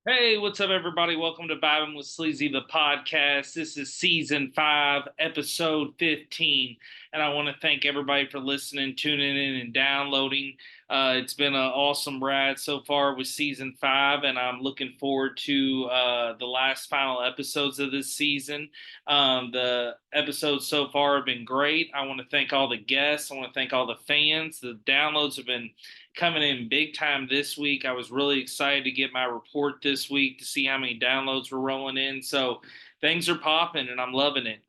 Hey, what's up, everybody? Welcome to Vibing with Sleezy, the podcast. This is season 5, episode 15. And I want to thank everybody for listening, tuning in, and downloading. It's been an awesome ride so far with season 5, and I'm looking forward to the last final episodes of this season. The episodes so far have been great. I want to thank all the guests. I want to thank all the fans. The downloads have been coming in big time this week. I was really excited to get my report this week to see how many downloads were rolling in. So things are popping and I'm loving it.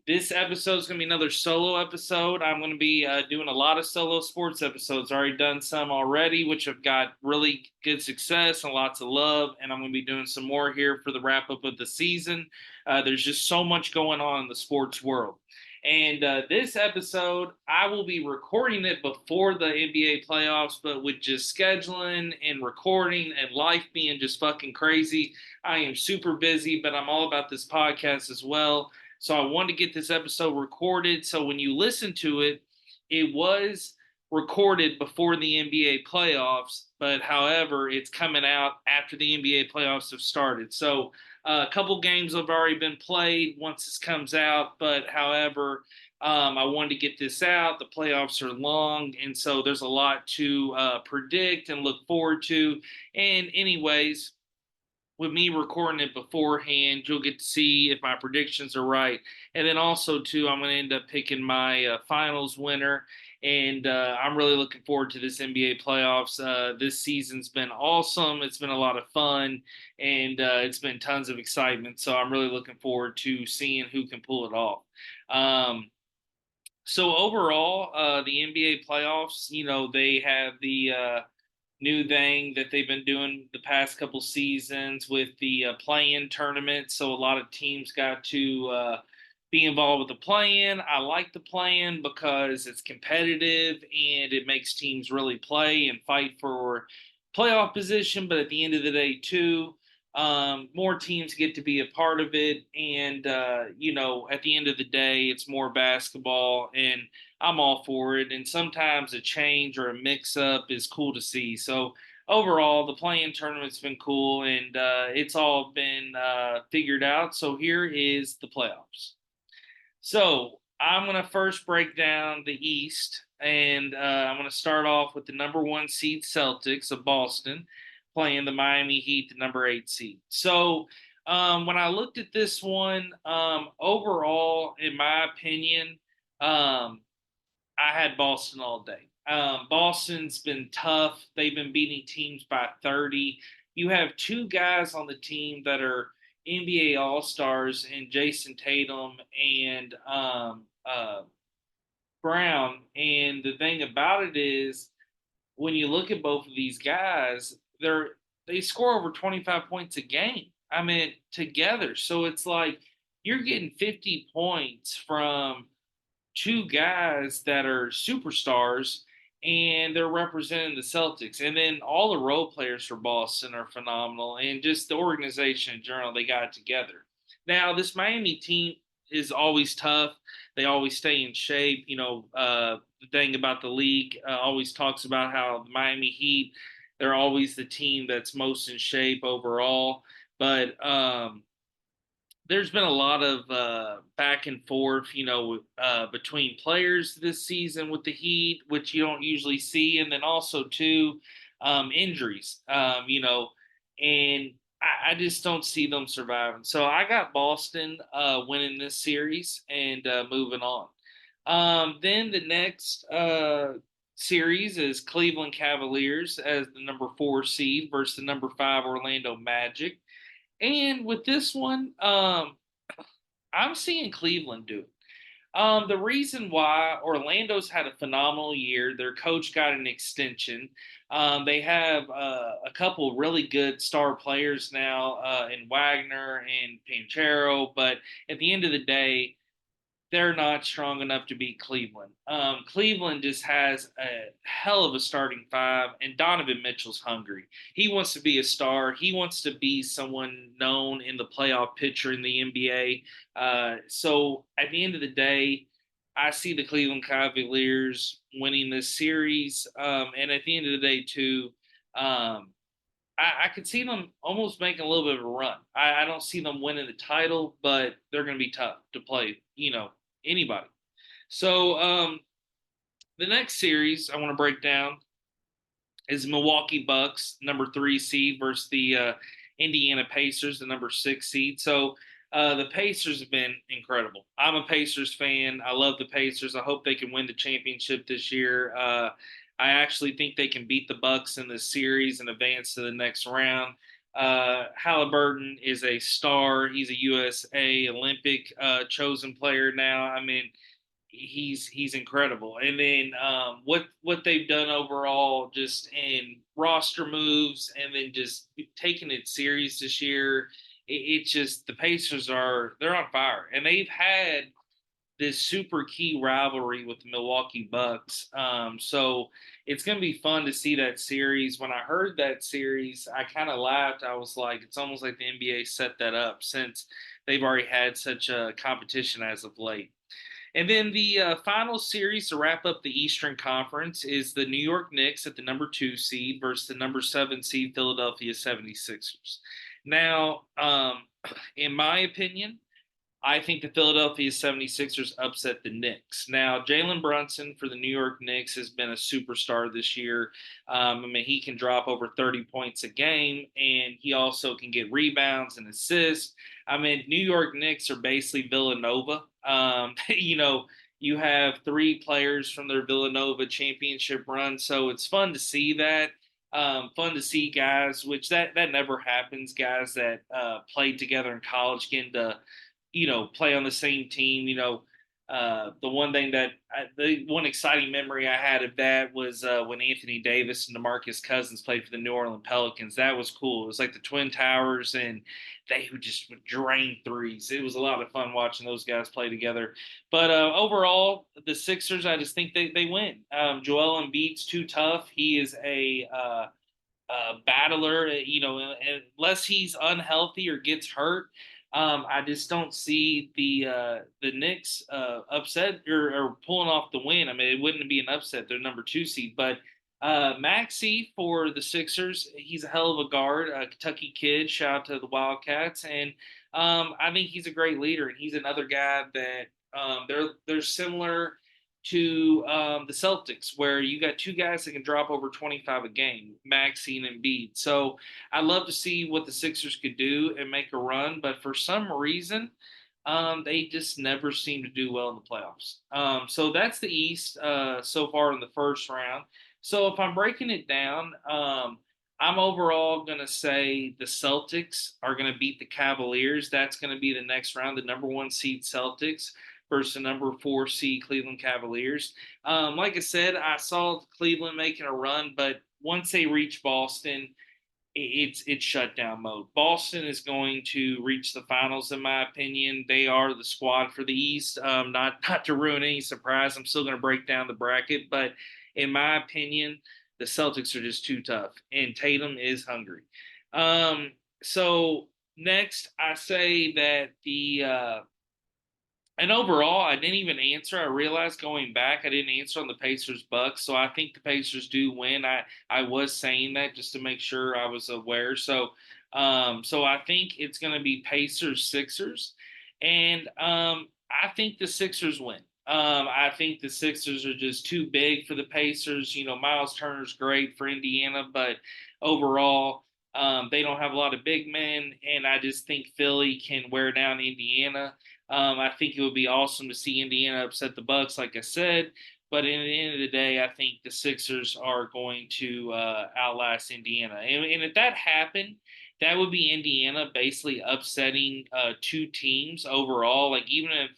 This episode is going to be another solo episode. I'm going to be doing a lot of solo sports episodes. Already done some already, which have got really good success and lots of love. And I'm going to be doing some more here for the wrap up of the season. There's just so much going on in the sports world. And this episode, I will be recording it before the NBA playoffs, but with just scheduling and recording and life being just fucking crazy, I am super busy, but I'm all about this podcast as well. So I wanted to get this episode recorded. So when you listen to it, it was recorded before the NBA playoffs, but however, it's coming out after the NBA playoffs have started. So a couple games have already been played once this comes out, but however, I wanted to get this out. The playoffs are long, and so there's a lot to predict and look forward to. And, anyways, with me recording it beforehand, you'll get to see if my predictions are right. And then also, too, I'm going to end up picking my finals winner. And I'm really looking forward to this NBA playoffs. This season's been awesome. It's been a lot of fun, and it's been tons of excitement. So I'm really looking forward to seeing who can pull it off. So overall, the NBA playoffs, they have the new thing that they've been doing the past couple seasons with the play-in tournament. So a lot of teams got to be involved with the play-in. I like the play-in because it's competitive and it makes teams really play and fight for playoff position. But at the end of the day, too, more teams get to be a part of it. And, at the end of the day, it's more basketball. And I'm all for it. And sometimes a change or a mix up is cool to see. So overall, the playing tournament's been cool and it's all been figured out. So here is the playoffs. So I'm going to first break down the East, and I'm going to start off with the number one seed Celtics of Boston playing the Miami Heat, the number 8 seed. So when I looked at this one, overall, in my opinion, um, I had Boston all day. Boston's been tough. They've been beating teams by 30. You have two guys on the team that are NBA All Stars in Jason Tatum and Brown. And the thing about it is, when you look at both of these guys, they score over 25 points a game. I mean, together. So it's like you're getting 50 points from two guys that are superstars and they're representing the Celtics. And then all the role players for Boston are phenomenal and just the organization in general, they got it together. Now, this Miami team is always tough. They always stay in shape. The thing about the league always talks about how the Miami Heat, they're always the team that's most in shape overall. But there's been a lot of back and forth, between players this season with the Heat, which you don't usually see, and then also too injuries, and I just don't see them surviving. So I got Boston winning this series and moving on. Then the next series is Cleveland Cavaliers as the number 4 seed versus the number 5 Orlando Magic. And with this one, I'm seeing Cleveland do it. The reason why Orlando's had a phenomenal year, their coach got an extension. They have a couple really good star players now in Wagner and Panchero, but at the end of the day, they're not strong enough to beat Cleveland. Cleveland just has a hell of a starting five, and Donovan Mitchell's hungry. He wants to be a star. He wants to be someone known in the playoff picture in the NBA. So at the end of the day, I see the Cleveland Cavaliers winning this series. And at the end of the day, too, um, I could see them almost making a little bit of a run. I don't see them winning the title, but they're going to be tough to play, anybody. So the next series I want to break down is Milwaukee Bucks, number 3 seed, versus the Indiana Pacers, the number 6 seed. So the Pacers have been incredible. I'm a Pacers fan. I love the Pacers. I hope they can win the championship this year. I actually think they can beat the Bucks in this series and advance to the next round. Halliburton is a star. He's a USA Olympic chosen player now. I mean, he's incredible. And then what they've done overall, just in roster moves, and then just taking it serious this year. It's just the Pacers they're on fire, and they've had this super key rivalry with the Milwaukee Bucks. So it's going to be fun to see that series. When I heard that series, I kind of laughed. I was like, it's almost like the NBA set that up since they've already had such a competition as of late. And then the final series to wrap up the Eastern Conference is the New York Knicks at the number 2 seed versus the number 7 seed Philadelphia 76ers. Now, in my opinion, I think the Philadelphia 76ers upset the Knicks. Now, Jalen Brunson for the New York Knicks has been a superstar this year. I mean, he can drop over 30 points a game, and he also can get rebounds and assists. I mean, New York Knicks are basically Villanova. You have 3 players from their Villanova championship run, so it's fun to see that. Fun to see guys, which that never happens. Guys that played together in college getting to play on the same team. The one exciting memory I had of that was when Anthony Davis and DeMarcus Cousins played for the New Orleans Pelicans. That was cool. It was like the Twin Towers, and they would drain threes. It was a lot of fun watching those guys play together. But overall, the Sixers, I just think they win. Joel Embiid's too tough. He is a battler. Unless he's unhealthy or gets hurt, I just don't see the Knicks upset or pulling off the win. I mean, it wouldn't be an upset. They're number 2 seed, but Maxey for the Sixers, he's a hell of a guard, a Kentucky kid. Shout out to the Wildcats, and I think he's a great leader. And he's another guy that they're similar to the Celtics, where you got 2 guys that can drop over 25 a game, Maxey and Embiid. So I'd love to see what the Sixers could do and make a run, but for some reason, they just never seem to do well in the playoffs. So that's the East so far in the first round. So if I'm breaking it down, I'm overall going to say the Celtics are going to beat the Cavaliers. That's going to be the next round, the number 1 seed Celtics versus the number 4 seed Cleveland Cavaliers. Like I said, I saw Cleveland making a run, but once they reach Boston, it's shutdown mode. Boston is going to reach the finals, in my opinion. They are the squad for the East. Not to ruin any surprise, I'm still going to break down the bracket, but in my opinion, the Celtics are just too tough, and Tatum is hungry. So next, I say that and overall, I didn't even answer. I realized going back, I didn't answer on the Pacers Bucks. So I think the Pacers do win. I was saying that just to make sure I was aware. So I think it's going to be Pacers Sixers, and I think the Sixers win. I think the Sixers are just too big for the Pacers. Miles Turner's great for Indiana, but overall, they don't have a lot of big men, and I just think Philly can wear down Indiana. I think it would be awesome to see Indiana upset the Bucks, like I said. But in the end of the day, I think the Sixers are going to outlast Indiana. And if that happened, that would be Indiana basically upsetting 2 teams overall. Like even if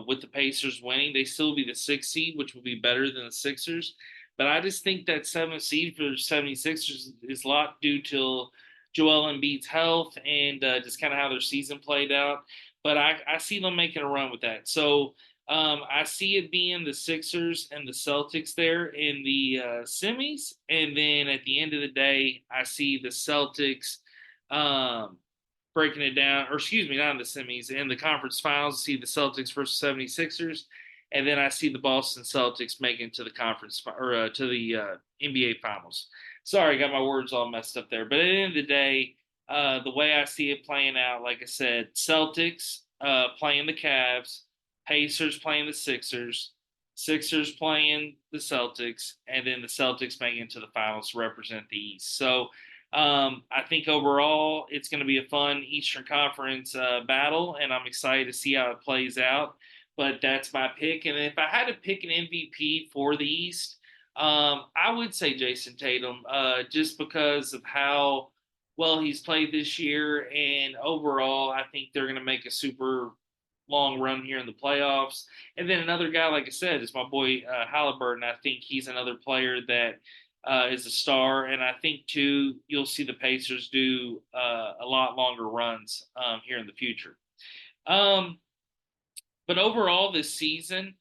with the Pacers winning, they still be the 6 seed, which would be better than the Sixers. But I just think that 7 seed for the 76ers is a lot due to Joel Embiid's health and just kind of how their season played out. But I see them making a run with that. So I see it being the Sixers and the Celtics there in the semis. And then at the end of the day, I see the Celtics breaking it down, or excuse me, not in the semis, in the conference finals. I see the Celtics versus 76ers. And then I see the Boston Celtics making it to the conference or to the NBA finals. Sorry, I got my words all messed up there. But at the end of the day, the way I see it playing out, like I said, Celtics playing the Cavs, Pacers playing the Sixers, Sixers playing the Celtics, and then the Celtics making it to the finals to represent the East. So I think overall it's going to be a fun Eastern Conference battle, and I'm excited to see how it plays out. But that's my pick. And if I had to pick an MVP for the East, I would say Jason Tatum, just because of how well he's played this year, and overall, I think they're going to make a super long run here in the playoffs. And then another guy, like I said, is my boy Halliburton. I think he's another player that is a star, and I think too you'll see the Pacers do a lot longer runs here in the future. Um, but overall, this season,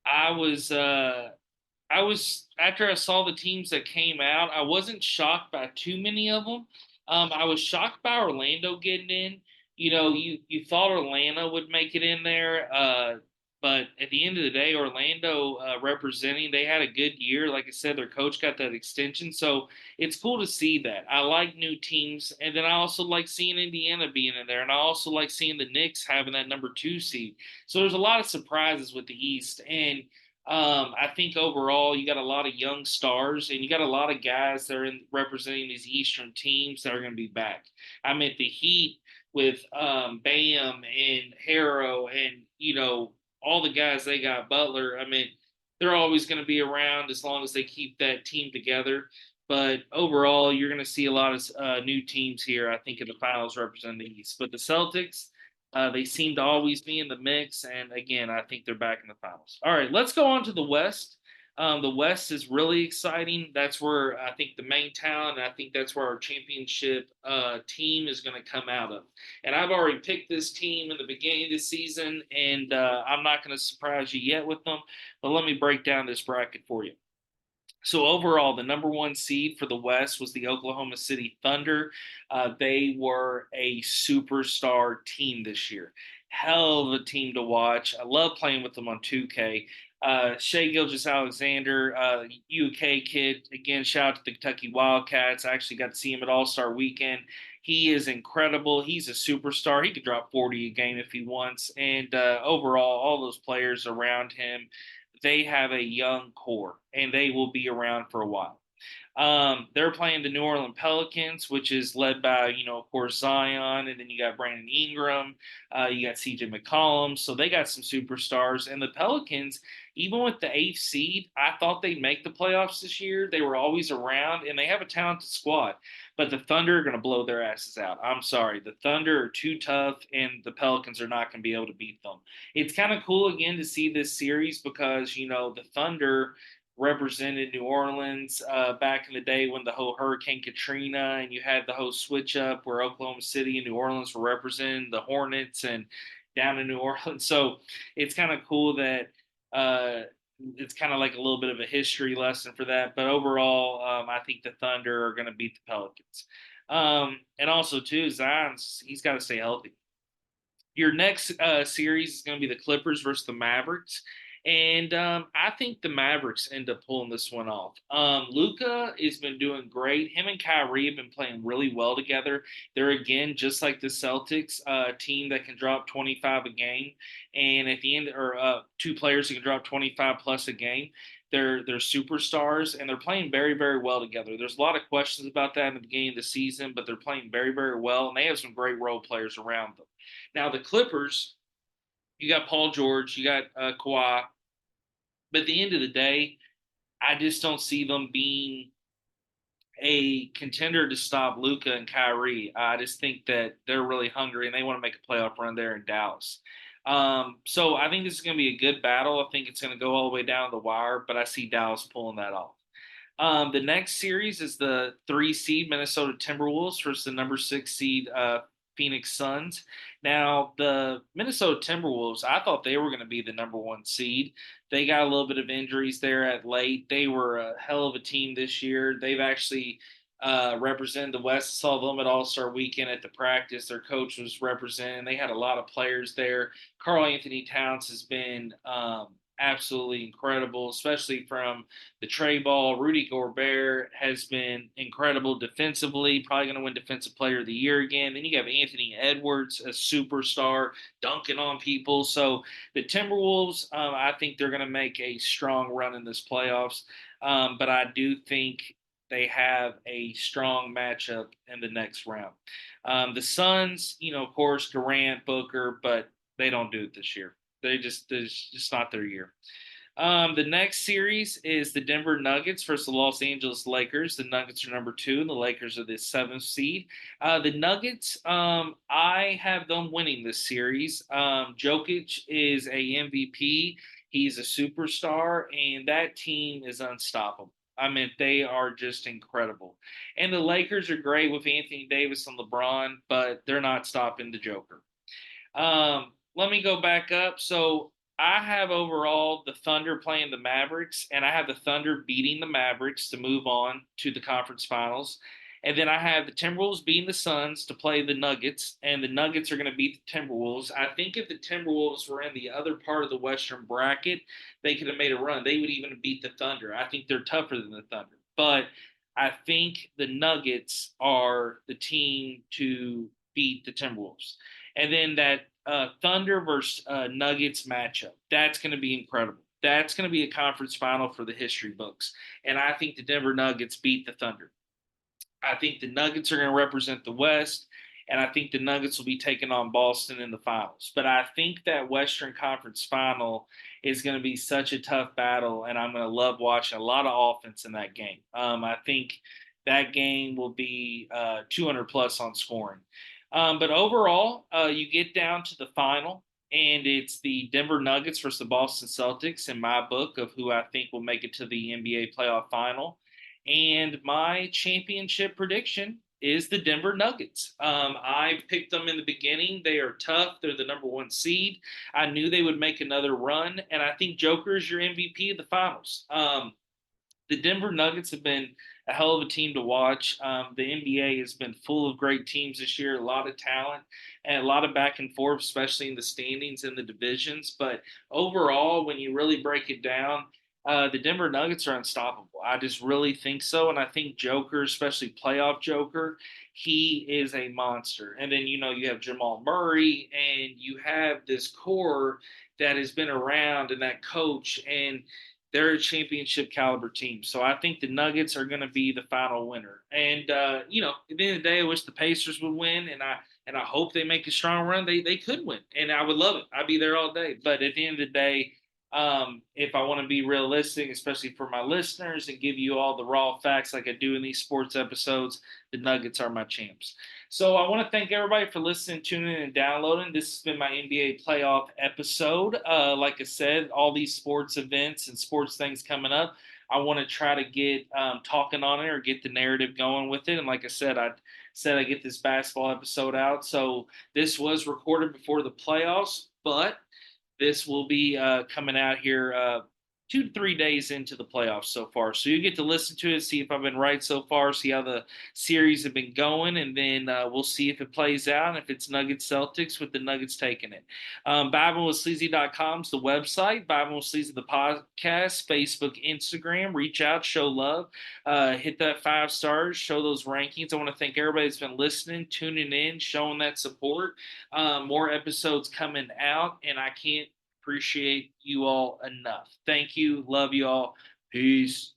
I was I was after I saw the teams that came out, I wasn't shocked by too many of them. I was shocked by Orlando getting in. You know, you thought Atlanta would make it in there, but at the end of the day, Orlando representing, they had a good year. Like I said, their coach got that extension, so it's cool to see that. I like new teams, and then I also like seeing Indiana being in there, and I also like seeing the Knicks having that number 2 seed. So there's a lot of surprises with the East, and I think overall you got a lot of young stars and you got a lot of guys that are representing these Eastern teams that are going to be back. I meant the Heat with Bam and Harrow and all the guys they got Butler. I mean they're always going to be around as long as they keep that team together. But overall, you're going to see a lot of new teams here. I think in the finals representing the East. But the Celtics, they seem to always be in the mix, and again, I think they're back in the finals. All right, let's go on to the West. The West is really exciting. That's where I think the main talent, and I think that's where our championship team is going to come out of. And I've already picked this team in the beginning of the season, and I'm not going to surprise you yet with them. But let me break down this bracket for you. So overall, the number 1 seed for the West was the Oklahoma City Thunder. They were a superstar team this year. Hell of a team to watch. I love playing with them on 2K. Shea Gilgeous-Alexander, UK kid. Again, shout out to the Kentucky Wildcats. I actually got to see him at All-Star Weekend. He is incredible. He's a superstar. He could drop 40 a game if he wants. And overall, all those players around him, they have a young core and they will be around for a while. They're playing the New Orleans Pelicans, which is led by, of course, Zion, and then you got Brandon Ingram, you got CJ McCollum. So they got some superstars. And the Pelicans, even with the 8th seed, I thought they'd make the playoffs this year. They were always around, and they have a talented squad. But the Thunder are going to blow their asses out. I'm sorry. The Thunder are too tough, and the Pelicans are not going to be able to beat them. It's kind of cool, again, to see this series because, the Thunder represented New Orleans back in the day when the whole Hurricane Katrina and you had the whole switch up where Oklahoma City and New Orleans were representing the Hornets and down in New Orleans. So it's kind of cool that it's kind of like a little bit of a history lesson for that. But overall, I think the Thunder are going to beat the Pelicans. And also, too, Zion's, he's got to stay healthy. Your next series is going to be the Clippers versus the Mavericks. And I think the Mavericks end up pulling this one off. Luca has been doing great. Him and Kyrie have been playing really well together. They're again just like the Celtics team that can drop 25 a game, and at the end, or 2 players who can drop 25 plus a game. They're superstars and they're playing very very well together. There's a lot of questions about that in the beginning of the season, but they're playing very very well, and they have some great role players around them. Now the Clippers, you got Paul George, you got Kawhi, but at the end of the day, I just don't see them being a contender to stop Luca and Kyrie. I just think that they're really hungry and they want to make a playoff run there in Dallas. So I think this is going to be a good battle. I think it's going to go all the way down the wire, but I see Dallas pulling that off. The next series is the 3 seed Minnesota Timberwolves versus the number 6 seed Phoenix Suns. Now, the Minnesota Timberwolves, I thought they were going to be the number 1 seed. They got a little bit of injuries there at late. They were a hell of a team this year. They've actually represented the West. Saw them at All Star Weekend at the practice. Their coach was representing. They had a lot of players there. Carl Anthony Towns has been absolutely incredible, especially from the tray ball. Rudy Gobert has been incredible defensively, probably going to win Defensive Player of the Year again. Then you have Anthony Edwards, a superstar, dunking on people. So the Timberwolves, I think they're going to make a strong run in this playoffs. But I do think they have a strong matchup in the next round. The Suns, of course, Durant, Booker, but they don't do it this year. It's just not their year. The next series is the Denver Nuggets versus the Los Angeles Lakers. The Nuggets are number two, and the Lakers are the seventh seed. The Nuggets, I have them winning this series. Jokic is a MVP. He's a superstar, and that team is unstoppable. I mean, they are just incredible. And the Lakers are great with Anthony Davis and LeBron, but they're not stopping the Joker. Let me go back up. So I have overall the Thunder playing the Mavericks, and I have the Thunder beating the Mavericks to move on to the conference finals. And then I have the Timberwolves beating the Suns to play the Nuggets, and the Nuggets are going to beat the Timberwolves. I think if the Timberwolves were in the other part of the Western bracket, they could have made a run. They would even beat the Thunder. I think they're tougher than the Thunder. But I think the Nuggets are the team to beat the Timberwolves. And then that Thunder versus Nuggets matchup. That's going to be incredible. That's going to be a conference final for the history books. And I think the Denver Nuggets beat the Thunder. I think the Nuggets are going to represent the West, and I think the Nuggets will be taking on Boston in the finals. But I think that Western Conference final is going to be such a tough battle, and I'm going to love watching a lot of offense in that game. I think that game will be 200 plus on scoring. But overall, you get down to the final, and it's the Denver Nuggets versus the Boston Celtics in my book of who I think will make it to the NBA playoff final. And my championship prediction is the Denver Nuggets. I picked them in the beginning. They are tough. They're the number one seed. I knew they would make another run, and I think Joker is your MVP of the finals. The Denver Nuggets have been a hell of a team to watch. The NBA has been full of great teams this year, a lot of talent and a lot of back and forth, especially in the standings and the divisions. But overall, when you really break it down, the Denver Nuggets are unstoppable. I just really think so. And I think Joker, especially playoff Joker, he is a monster. And then, you have Jamal Murray and you have this core that has been around and that coach. And they're a championship caliber team. So I think the Nuggets are going to be the final winner. And at the end of the day, I wish the Pacers would win, and I hope they make a strong run. They could win, and I would love it. I'd be there all day. But at the end of the day, if I want to be realistic, especially for my listeners, and give you all the raw facts like I do in these sports episodes, the Nuggets are my champs. So I want to thank everybody for listening, tuning in, and downloading. This has been my NBA playoff episode. Like I said, all these sports events and sports things coming up, I want to try to get talking on it or get the narrative going with it. And like I said, I get this basketball episode out. So this was recorded before the playoffs, but this will be coming out here 2 to 3 days into the playoffs so far. So you get to listen to it, see if I've been right so far, see how the series have been going, and then we'll see if it plays out and if it's Nuggets Celtics with the Nuggets taking it. BibingWithSleazy.com is the website. Bible with Sleazy the podcast, Facebook, Instagram. Reach out, show love, hit that 5 stars, show those rankings. I want to thank everybody that's been listening, tuning in, showing that support. More episodes coming out, and I can't appreciate you all enough. Thank you. Love you all. Peace.